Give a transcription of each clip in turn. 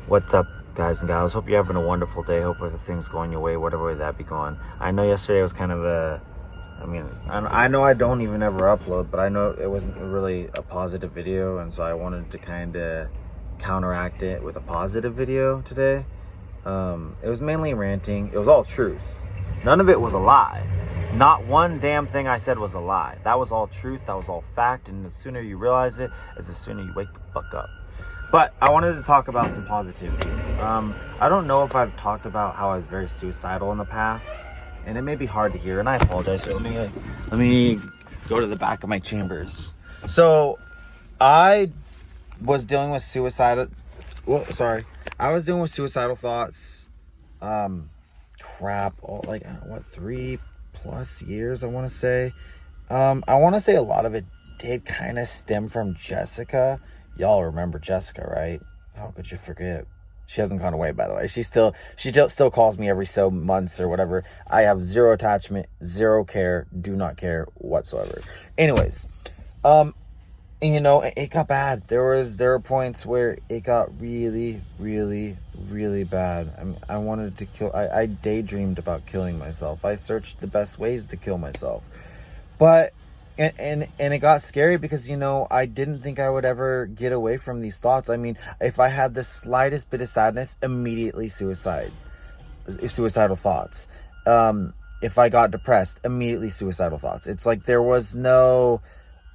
What's up, guys and gals? Hope you're having a wonderful day. Hope everything's going your way, whatever way that be going. I know yesterday was kind of I know I don't even ever upload, but I know it wasn't really a positive video, and so I wanted to kind of counteract it with a positive video today. It was mainly ranting. It was all truth. None of it was a lie. Not one damn thing I said was a lie. That was all truth. That was all fact. And the sooner you realize it, is the sooner you wake the fuck up. But I wanted to talk about some positivities. I don't know if I've talked about how I was very suicidal in the past, and it may be hard to hear, and I apologize. So let me go to the back of my chambers. So I was dealing with suicidal. I was dealing with suicidal thoughts. 3+ years, I want to say. I want to say a lot of it did kind of stem from Jessica. Y'all remember Jessica, right? How could you forget? She hasn't gone away, by the way. She still calls me every so months or whatever. I have zero attachment, zero care, do not care whatsoever. Anyways, and it got bad. There were points where it got really, really, really bad. I wanted to kill. I daydreamed about killing myself. I searched the best ways to kill myself, but and it got scary because I didn't think I would ever get away from these thoughts. I mean, if I had the slightest bit of sadness, immediately suicidal thoughts. If I got depressed, immediately suicidal thoughts. It's like there was no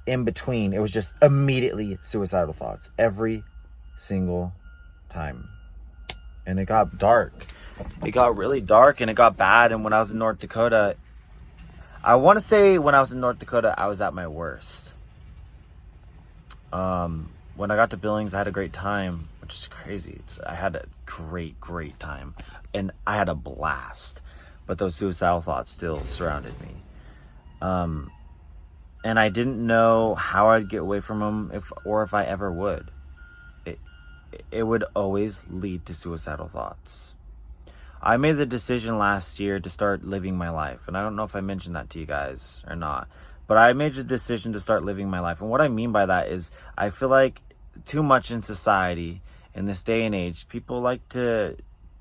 in between. It was just immediately suicidal thoughts every single time. And it got dark. It got really dark and it got bad. And when I was in North Dakota, I want to say when I was in North Dakota, I was at my worst. When I got to Billings, I had a great time, which is crazy. I had a great time. And I had a blast. But those suicidal thoughts still surrounded me. And I didn't know how I'd get away from them if I ever would. It would always lead to suicidal thoughts. I made the decision last year to start living my life. And I don't know if I mentioned that to you guys or not. But I made the decision to start living my life. And what I mean by that is I feel like too much in society, in this day and age, people like to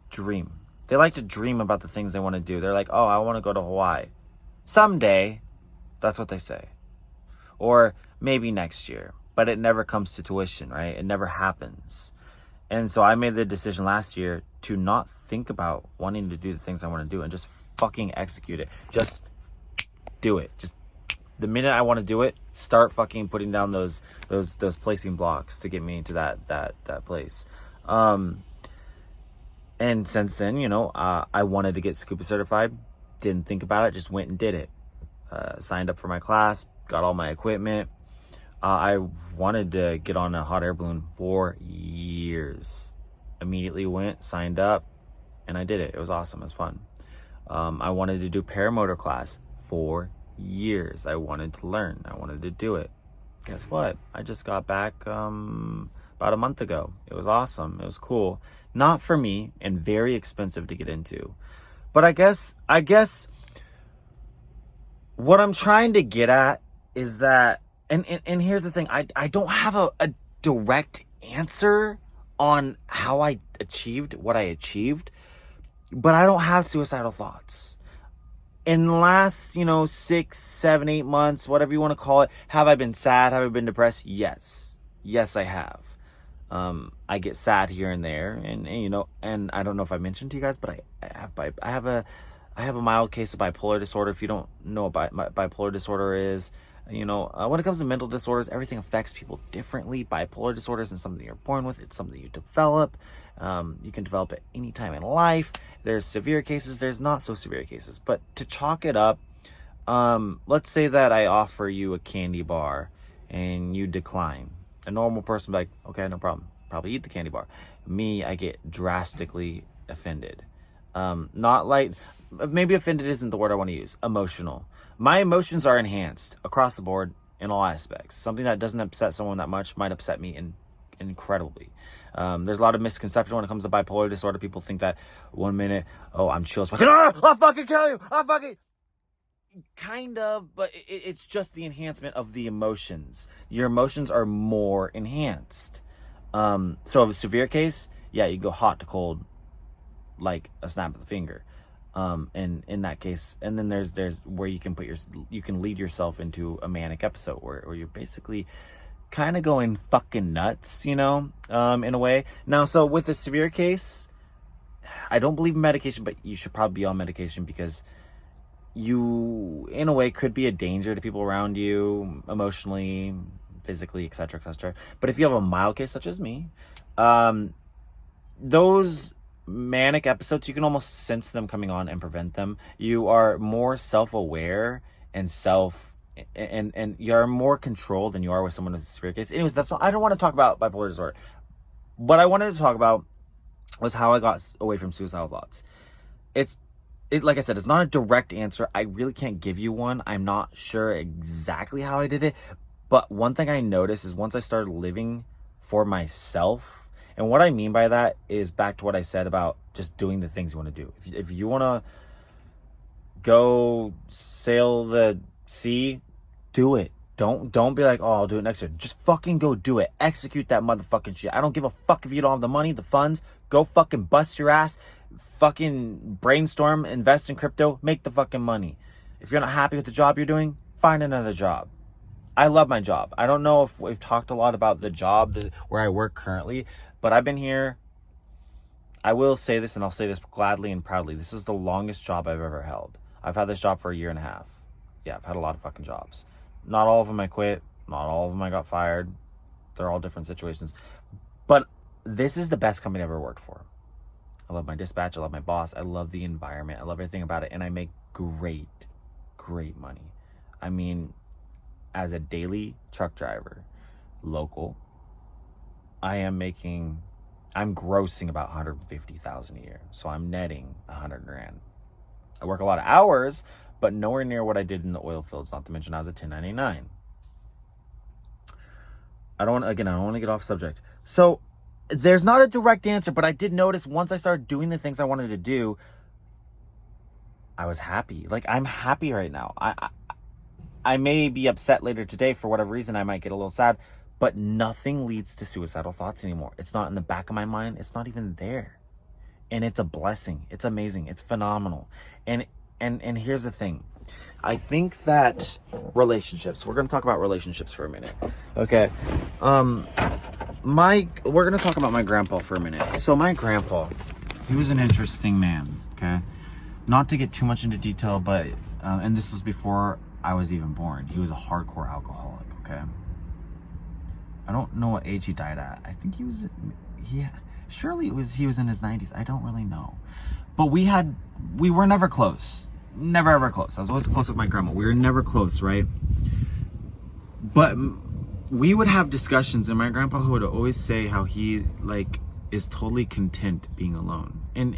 dream. They like to dream about the things they want to do. They're like, oh, I want to go to Hawaii. Someday. That's what they say. Or maybe next year. But it never comes to tuition, right? It never happens. And so I made the decision last year to not think about wanting to do the things I want to do and just fucking execute it. Just do it. Just the minute I want to do it, start fucking putting down those placing blocks to get me into that place. And since then, I wanted to get scuba certified. Didn't think about it, just went and did it. Signed up for my class, got all my equipment. I wanted to get on a hot air balloon for years. Immediately went, signed up, and I did it. It was awesome. It was fun. I wanted to do paramotor class for years. I wanted to learn. I wanted to do it. Guess what? I just got back about a month ago. It was awesome. It was cool. Not for me and very expensive to get into. But I guess what I'm trying to get at is that And here's the thing, I don't have a direct answer on how I achieved what I achieved, but I don't have suicidal thoughts. In the last, 6, 7, 8 months, whatever you want to call it, have I been sad? Have I been depressed? Yes. Yes, I have. I get sad here and there, and I don't know if I mentioned to you guys, but I have a mild case of bipolar disorder. If you don't know what bipolar disorder is, when it comes to mental disorders, everything affects people differently. Bipolar disorder isn't something you're born with. It's something you develop. You can develop at any time in life. There's severe cases. There's not so severe cases. But to chalk it up, let's say that I offer you a candy bar and you decline. A normal person would be like, okay, no problem. Probably eat the candy bar. Me, I get drastically offended. Not like, maybe offended isn't the word I want to use. Emotional. My emotions are enhanced across the board in all aspects. Something that doesn't upset someone that much might upset me incredibly. There's a lot of misconception when it comes to bipolar disorder. People think that 1 minute, oh, I'm chill as fucking, I'll fucking kill you. I'll fucking... Kind of, but it's just the enhancement of the emotions. Your emotions are more enhanced. So a severe case, yeah, you go hot to cold like a snap of the finger. And in that case, and then there's where you can you can lead yourself into a manic episode where you're basically kind of going fucking nuts, in a way. Now, so with the severe case, I don't believe in medication, but you should probably be on medication because you, in a way, could be a danger to people around you, emotionally, physically, etc., etc. But if you have a mild case such as me, those manic episodes, you can almost sense them coming on and prevent them. You are more self-aware and you're more control than you are with someone with a severe case. Anyways, I don't want to talk about bipolar disorder. What I wanted to talk about was how I got away from suicidal thoughts. Like I said, it's not a direct answer. I really can't give you one. I'm not sure exactly how I did it. But one thing I noticed is once I started living for myself, and what I mean by that is back to what I said about just doing the things you want to do. If you want to go sail the sea, do it. Don't be like, oh, I'll do it next year. Just fucking go do it. Execute that motherfucking shit. I don't give a fuck if you don't have the money, the funds. Go fucking bust your ass. Fucking brainstorm, invest in crypto, make the fucking money. If you're not happy with the job you're doing, find another job. I love my job. I don't know if we've talked a lot about the job where I work currently, but I've been here. I will say this, and I'll say this gladly and proudly. This is the longest job I've ever held. I've had this job for 1.5 years. Yeah, I've had a lot of fucking jobs. Not all of them I quit. Not all of them I got fired. They're all different situations. But this is the best company I've ever worked for. I love my dispatch. I love my boss. I love the environment. I love everything about it. And I make great money. I mean, as a daily truck driver, local, I'm grossing about 150,000 a year. So I'm netting 100 grand. I work a lot of hours, but nowhere near what I did in the oil fields, not to mention I was a 1099. I don't want to get off subject. So there's not a direct answer, but I did notice once I started doing the things I wanted to do, I was happy. Like, I'm happy right now. I may be upset later today for whatever reason. I might get a little sad, but nothing leads to suicidal thoughts anymore. It's not in the back of my mind. It's not even there. And it's a blessing. It's amazing. It's phenomenal. And here's the thing. I think that relationships, we're going to talk about relationships for a minute. Okay. We're going to talk about my grandpa for a minute. So my grandpa, he was an interesting man. Okay. Not to get too much into detail, but, and this was before I was even born. He was a hardcore alcoholic. Okay. I don't know what age he died at. I think he was in his 90s. I don't really know. But we were never close. Never ever close. I was always close with my grandma. We were never close, right? But we would have discussions, and my grandpa would always say how he is totally content being alone. And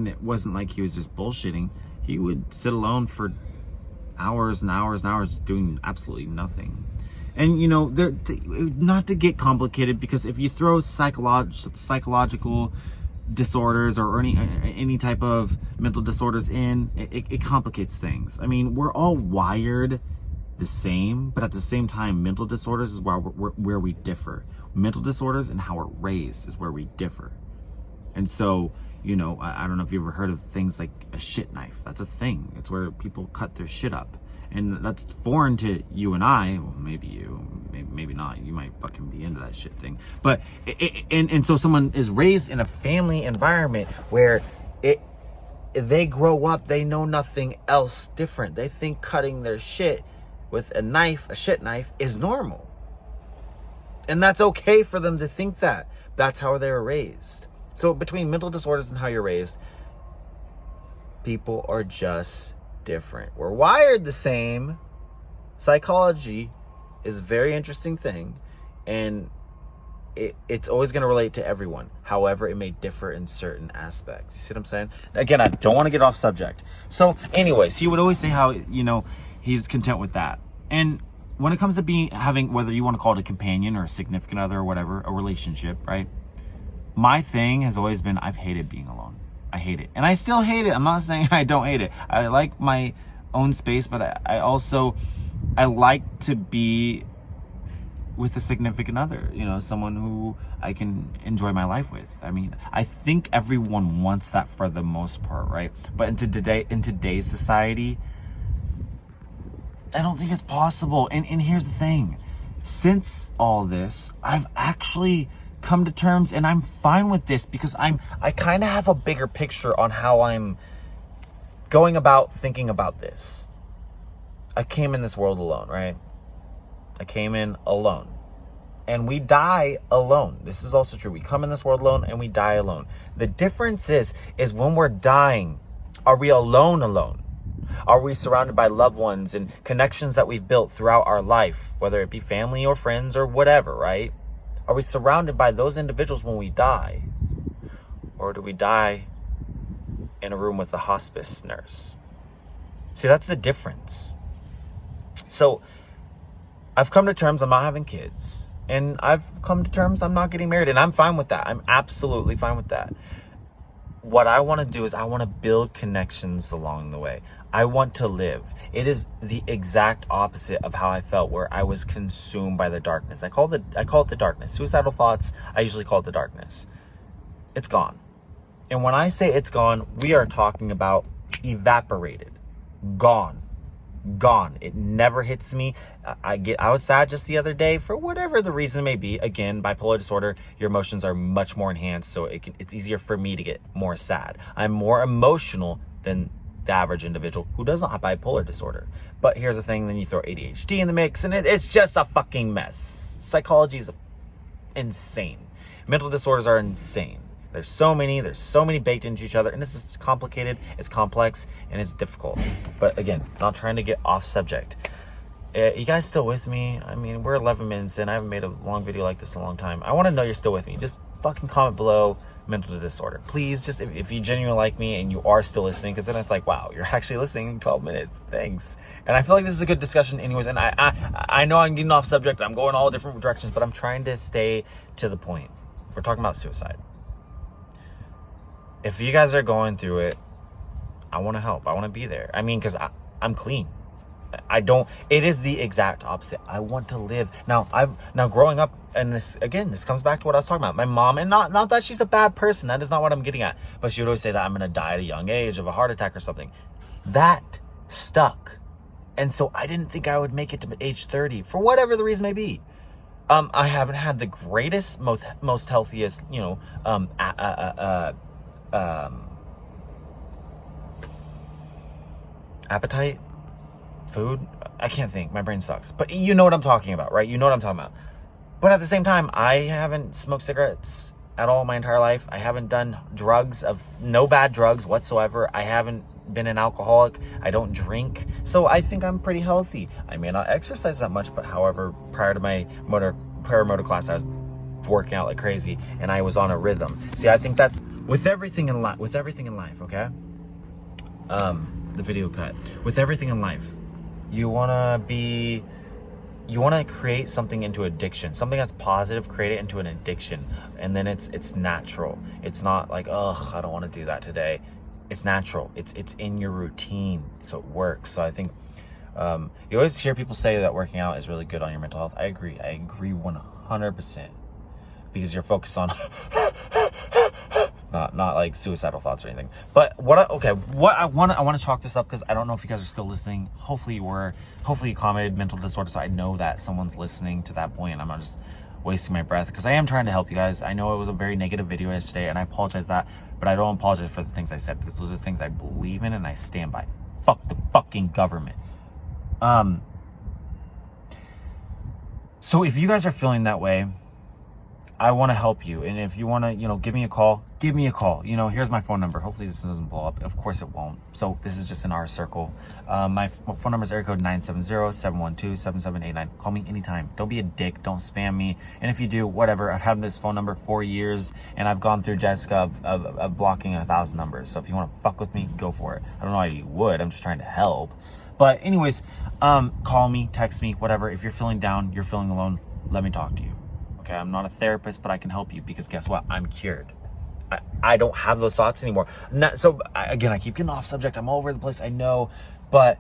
it wasn't like he was just bullshitting. He would sit alone for hours and hours and hours doing absolutely nothing. And not to get complicated, because if you throw psychological disorders or any type of mental disorders in, it complicates things. I mean, we're all wired the same, but at the same time, mental disorders is where we differ. Mental disorders and how we're raised is where we differ. And so, I don't know if you've ever heard of things like a shit knife. That's a thing. It's where people cut their shit up. And that's foreign to you and I. Well, maybe you, maybe not. You might fucking be into that shit thing. But, and so someone is raised in a family environment where they grow up, they know nothing else different. They think cutting their shit with a shit knife, is normal. And that's okay for them to think that. That's how they were raised. So between mental disorders and how you're raised, people are just different. We're wired the same. Psychology is a very interesting thing, and it's always going to relate to everyone. However, it may differ in certain aspects. You see what I'm saying? Again, I don't want to get off subject. So anyways, he would always say how, he's content with that. And when it comes to having, whether you want to call it a companion or a significant other or whatever, a relationship, right? My thing has always been, I've hated being alone. I hate it. And I still hate it. I'm not saying I don't hate it. I like my own space, but I like to be with a significant other, someone who I can enjoy my life with. I mean, I think everyone wants that for the most part, right? But in today's society, I don't think it's possible. And here's the thing. Since all this, I've actually come to terms, and I'm fine with this, because I kind of have a bigger picture on how I'm going about thinking about this. I came in this world alone, right? I came in alone. And we die alone. This is also true. We come in this world alone and we die alone. The difference is when we're dying, are we alone? Are we surrounded by loved ones and connections that we've built throughout our life, whether it be family or friends or whatever, right? Are we surrounded by those individuals when we die? Or do we die in a room with a hospice nurse? See, that's the difference. So I've come to terms I'm not having kids, and I've come to terms I'm not getting married, and I'm fine with that. I'm absolutely fine with that. What I want to do is I want to build connections along the way. I want to live. It is the exact opposite of how I felt, where I was consumed by the darkness. I call it the darkness. Suicidal thoughts, I usually call it the darkness. It's gone. And when I say it's gone, we are talking about evaporated, gone. It never hits me. I was sad just the other day for whatever the reason may be. Again, bipolar disorder, your emotions are much more enhanced, so it's easier for me to get more sad. I'm more emotional than the average individual who doesn't have bipolar disorder. But here's the thing, then you throw ADHD in the mix, and it's just a fucking mess. Psychology is insane. Mental disorders are insane. There's so many baked into each other, and this is complicated, it's complex, and it's difficult. But again, not trying to get off subject. You guys still with me? I mean, we're 11 minutes in. I haven't made a long video like this in a long time. I want to know you're still with me. Just fucking comment below mental disorder. Please, just if you genuinely like me and you are still listening, because then it's like, wow, you're actually listening in 12 minutes. Thanks. And I feel like this is a good discussion anyways. And I know I'm getting off subject. I'm going all different directions, but I'm trying to stay to the point. We're talking about suicide. If you guys are going through it, I want to help. I want to be there. I mean, because I'm clean. It is the exact opposite. I want to live. Now growing up, and this comes back to what I was talking about. My mom, and not that she's a bad person. That is not what I'm getting at. But she would always say that I'm going to die at a young age of a heart attack or something. That stuck. And so I didn't think I would make it to age 30 for whatever the reason may be. I haven't had the greatest, most healthiest, appetite, food. I can't think. My brain sucks. But you know what I'm talking about, right? You know what I'm talking about. But at the same time, I haven't smoked cigarettes at all my entire life. I haven't done drugs, no bad drugs whatsoever. I haven't been an alcoholic. I don't drink. So I think I'm pretty healthy. I may not exercise that much, but however, prior to my paramotor class, I was working out like crazy and I was on a rhythm. See, I think that's with everything in life, okay? The video cut. With everything in life, you want to create something into addiction. Something that's positive, create it into an addiction. And then it's natural. It's not like, ugh, I don't want to do that today. It's natural. It's in your routine, so it works. So I think you always hear people say that working out is really good on your mental health. I agree 100%, because you're focused on not like suicidal thoughts or anything. But I want to chalk this up, because I don't know if you guys are still listening. Hopefully you commented mental disorder, so I know that someone's listening to that point, and I'm not just wasting my breath, because I am trying to help you guys. I know it was a very negative video yesterday, and I apologize that, but I don't apologize for the things I said, because those are things I believe in and I stand by. Fuck the fucking government. So if you guys are feeling that way, I want to help you. And if you want to, give me a call. Here's my phone number. Hopefully this doesn't blow up. Of course it won't. So this is just in our circle. My phone number is area code 970-712-7789. Call me anytime. Don't be a dick. Don't spam me. And if you do, whatever. I've had this phone number 4 years, and I've gone through Jessica of blocking 1,000 numbers. So if you want to fuck with me, go for it. I don't know why you would. I'm just trying to help. But anyways, call me, text me, whatever. If you're feeling down, you're feeling alone, let me talk to you. Okay, I'm not a therapist, but I can help you, because guess what? I'm cured. I don't have those thoughts anymore. I keep getting off subject. I'm all over the place, I know. But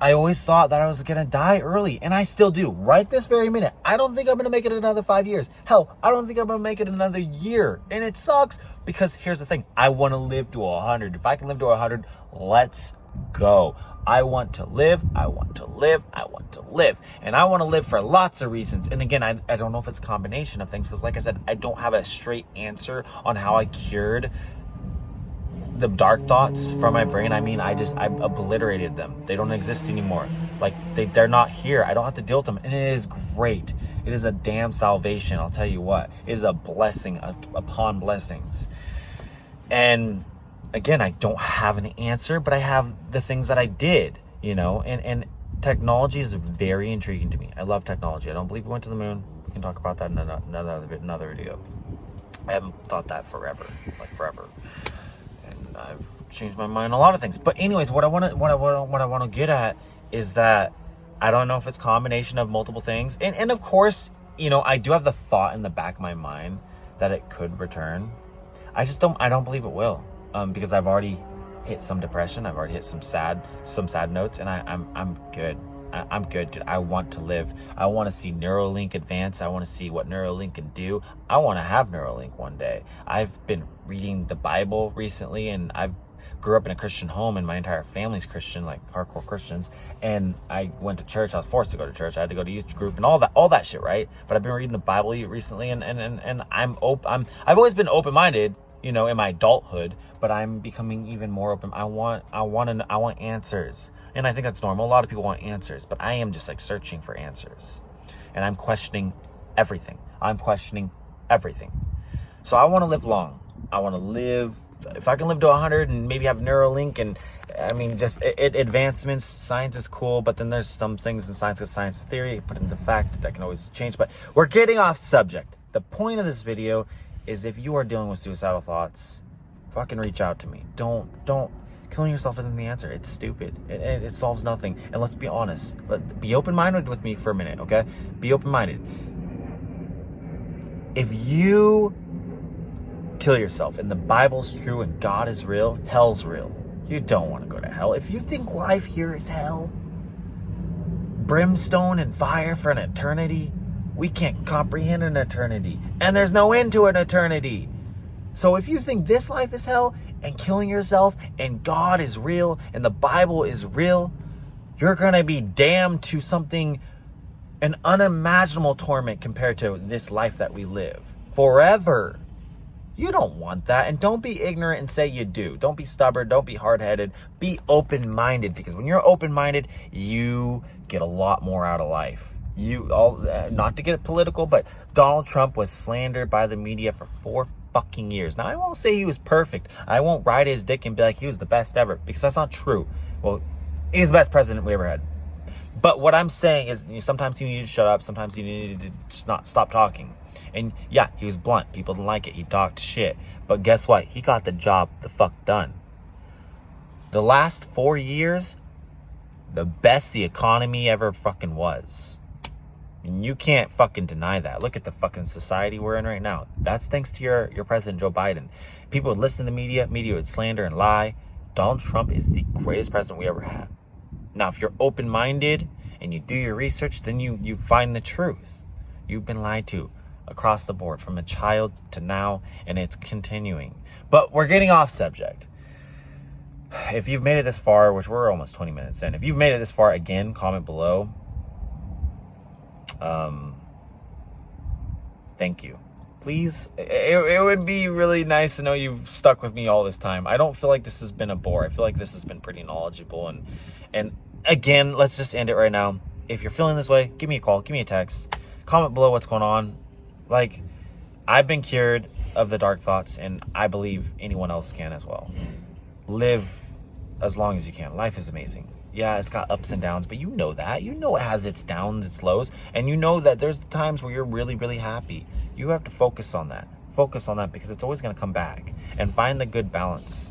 I always thought that I was going to die early, and I still do. Right this very minute. I don't think I'm going to make it another 5 years. Hell, I don't think I'm going to make it another year. And it sucks because here's the thing. I want to live to 100. If I can live to 100, let's go. I want to live. I want to live. I want to live. And I want to live for lots of reasons. And again, I don't know if it's a combination of things because like I said, I don't have a straight answer on how I cured the dark thoughts from my brain. I mean, I obliterated them. They don't exist anymore. Like they're not here. I don't have to deal with them. And it is great. It is a damn salvation. I'll tell you what, it is a blessing upon blessings. And again, I don't have an answer, but I have the things that I did, and technology is very intriguing to me. I love technology. I don't believe we went to the moon. We can talk about that in another video. I haven't thought that forever. And I've changed my mind on a lot of things. But anyways, what I want to get at is that I don't know if it's a combination of multiple things. And of course, I do have the thought in the back of my mind that it could return. I don't believe it will. Because I've already hit some depression. I've already hit some sad notes, and I'm good. I'm good, dude. I want to live. I want to see Neuralink advance. I want to see what Neuralink can do. I want to have Neuralink one day. I've been reading the Bible recently, and I grew up in a Christian home, and my entire family's Christian, like hardcore Christians. And I went to church. I was forced to go to church. I had to go to youth group and all that shit, right? But I've been reading the Bible recently, and I've always been open-minded, in my adulthood, but I'm becoming even more open. I want answers. And I think that's normal. A lot of people want answers, but I am just like searching for answers. And I'm questioning everything. So I want to live long. I want to live, if I can live to 100 and maybe have Neuralink, and I mean, just advancements. Science is cool, but then there's some things in science, because science is theory, put into fact, that can always change. But we're getting off subject. The point of this video is, if you are dealing with suicidal thoughts, fucking reach out to me. Don't killing yourself isn't the answer. It's stupid. It solves nothing. And let's be honest. Be open-minded with me for a minute, okay? Be open-minded. If you kill yourself and the Bible's true and God is real, hell's real. You don't want to go to hell. If you think life here is hell, brimstone and fire for an eternity, we can't comprehend an eternity. And there's no end to an eternity. So if you think this life is hell and killing yourself and God is real and the Bible is real, you're going to be damned to an unimaginable torment compared to this life that we live forever. You don't want that. And don't be ignorant and say you do. Don't be stubborn. Don't be hard-headed. Be open-minded, because when you're open-minded, you get a lot more out of life. Not to get political, but Donald Trump was slandered by the media for 4 fucking years. Now, I won't say he was perfect. I won't ride his dick and be like he was the best ever, because that's not true. Well, he was the best president we ever had. But what I'm saying is, sometimes he needed to shut up. Sometimes he needed to just not stop talking. And yeah, he was blunt. People didn't like it. He talked shit. But guess what? He got the job the fuck done. The last 4 years, the best the economy ever fucking was. And you can't fucking deny that. Look at the fucking society we're in right now. That's thanks to your president, Joe Biden. People would listen to media would slander and lie. Donald Trump is the greatest president we ever had. Now, if you're open-minded and you do your research, then you find the truth. You've been lied to across the board, from a child to now, and it's continuing. But we're getting off subject. If you've made it this far, which we're almost 20 minutes in, if you've made it this far, again, comment below. Thank you. Please, it would be really nice to know you've stuck with me all this time. I don't feel like this has been a bore. I feel like this has been pretty knowledgeable. And again, let's just end it right now. If you're feeling this way, give me a call, give me a text, comment below what's going on. Like, I've been cured of the dark thoughts, and I believe anyone else can as well. Live as long as you can. Life is amazing. Yeah, it's got ups and downs, but you know that. You know it has its downs, its lows, and you know that there's times where you're really, really happy. You have to focus on that. Focus on that, because it's always going to come back. And find the good balance.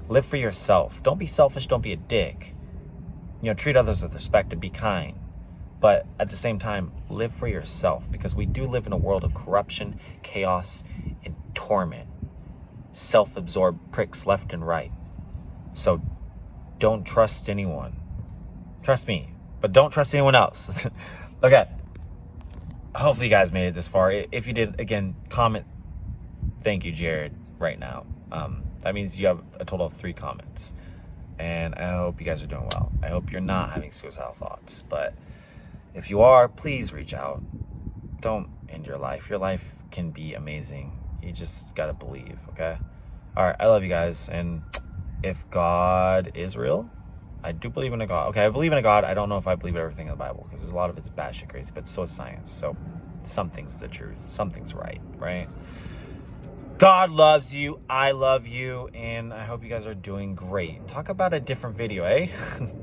Live for yourself. Don't be selfish. Don't be a dick. Treat others with respect and be kind. But at the same time, live for yourself, because we do live in a world of corruption, chaos, and torment. Self-absorbed pricks left and right. So don't trust anyone. Trust me, but don't trust anyone else. Okay. Hopefully you guys made it this far. If you did, again, comment thank you, Jared, right now. That means you have a total of 3 comments. And I hope you guys are doing well. I hope you're not having suicidal thoughts. But if you are, please reach out. Don't end your life. Your life can be amazing. You just gotta believe, okay? All right, I love you guys. And if God is real, I do believe in a God. Okay, I believe in a God. I don't know if I believe everything in the Bible because there's a lot of it's batshit crazy, but so is science. So something's the truth. Something's right? God loves you. I love you. And I hope you guys are doing great. Talk about a different video, eh?